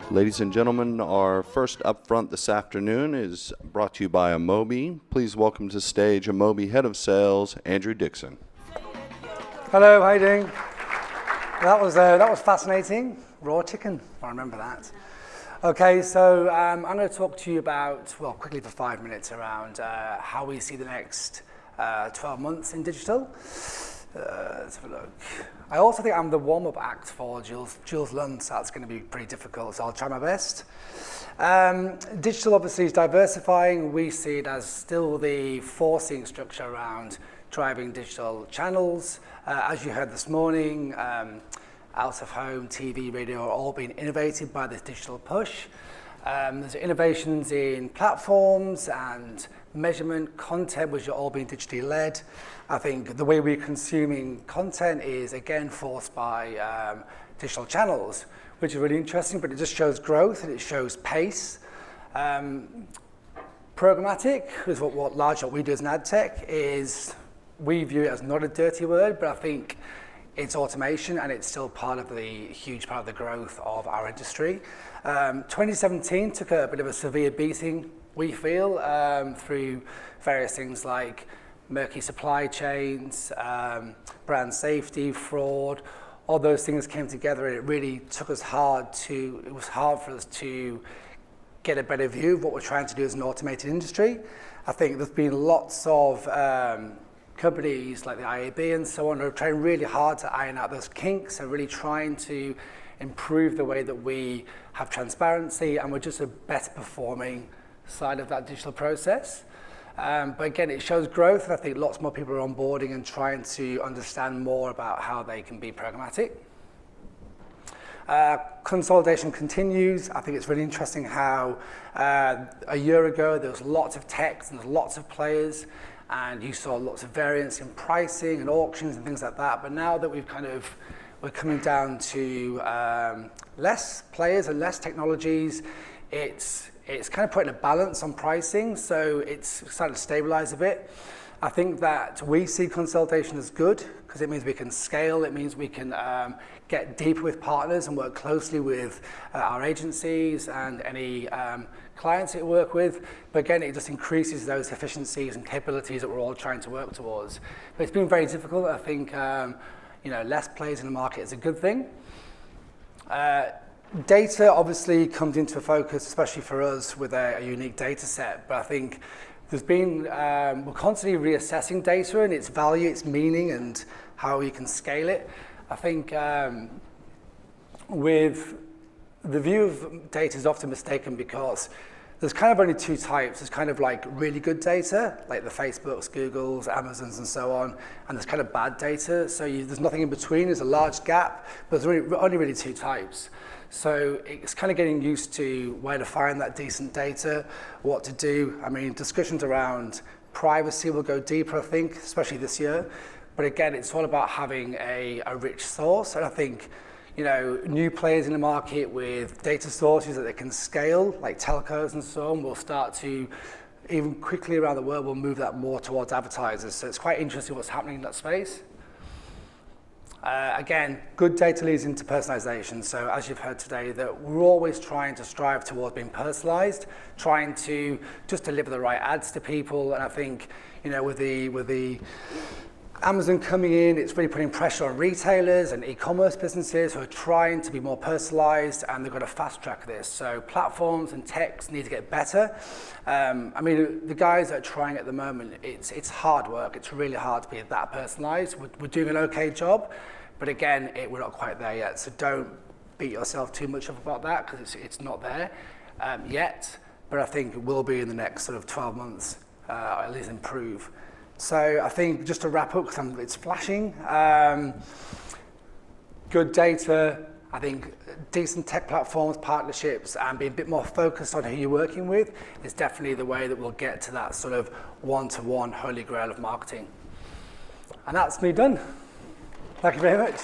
Ladies and gentlemen, our first upfront this afternoon is brought to you by Amobee. Please welcome to stage Amobee Head of Sales, Andrew Dixon. Hello, how you doing? That was fascinating. Raw chicken, I remember that. Okay, so I'm going to talk to you about, well, quickly for 5 minutes around how we see the next 12 months in digital. Let's have a look. I also think I'm the warm-up act for Jules Lund, so that's going to be pretty difficult, so I'll try my best. Digital obviously is diversifying. We see it as still the forcing structure around driving digital channels. As you heard this morning, out of home, TV, radio are all being innovated by this digital push. There's innovations in platforms and measurement, content, which are all being digitally led. I think the way we're consuming content is again forced by digital channels, which is really interesting, but it just shows growth and it shows pace. Programmatic is what we do as an ad tech is, we view it as not a dirty word, but I think it's automation and it's still part of the huge part of the growth of our industry. 2017 took a bit of a severe beating, we feel, through various things like murky supply chains, brand safety, fraud, all those things came together and it really took us it was hard for us to get a better view of what we're trying to do as an automated industry. I think there's been lots of companies like the IAB and so on are trying really hard to iron out those kinks and really trying to improve the way that we have transparency and we're just a better performing side of that digital process. But again, it shows growth and I think lots more people are onboarding and trying to understand more about how they can be programmatic. Consolidation continues. I think it's really interesting how a year ago there was lots of techs and there's lots of players and you saw lots of variance in pricing and auctions and things like that. But now that we're coming down to less players and less technologies, it's kind of putting a balance on pricing, so it's starting to stabilize a bit. I think that we see consolidation as good because it means we can scale, it means we can get deeper with partners and work closely with our agencies and any clients that we work with. But again, it just increases those efficiencies and capabilities that we're all trying to work towards. But it's been very difficult. I think less players in the market is a good thing. Data obviously comes into focus, especially for us with a unique data set. But I think there's been, we're constantly reassessing data and its value, its meaning, and how you can scale it. I think with the view of data is often mistaken because there's kind of only two types. There's kind of like really good data, like the Facebooks, Googles, Amazons, and so on, and there's kind of bad data. So there's nothing in between. There's a large gap, but there's only really two types. So it's kind of getting used to where to find that decent data, what to do. I mean, discussions around privacy will go deeper, I think, especially this year. But again, it's all about having a rich source. And I think, new players in the market with data sources that they can scale, like telcos and so on, will start to, even quickly around the world, will move that more towards advertisers. So it's quite interesting what's happening in that space. Again, good data leads into personalization. So as you've heard today, that we're always trying to strive towards being personalized, trying to just deliver the right ads to people. And I think, with the Amazon coming in, it's really putting pressure on retailers and e-commerce businesses who are trying to be more personalized, and they've got to fast track this. So platforms and techs need to get better. I mean, the guys that are trying at the moment, it's hard work. It's really hard to be that personalized. We're doing an okay job, but again, we're not quite there yet. So don't beat yourself too much up about that because it's not there yet. But I think it will be in the next sort of 12 months, at least improve. So I think just to wrap up, because it's flashing, good data, I think decent tech platforms, partnerships, and being a bit more focused on who you're working with is definitely the way that we'll get to that sort of one-to-one holy grail of marketing. And that's me done. Thank you very much.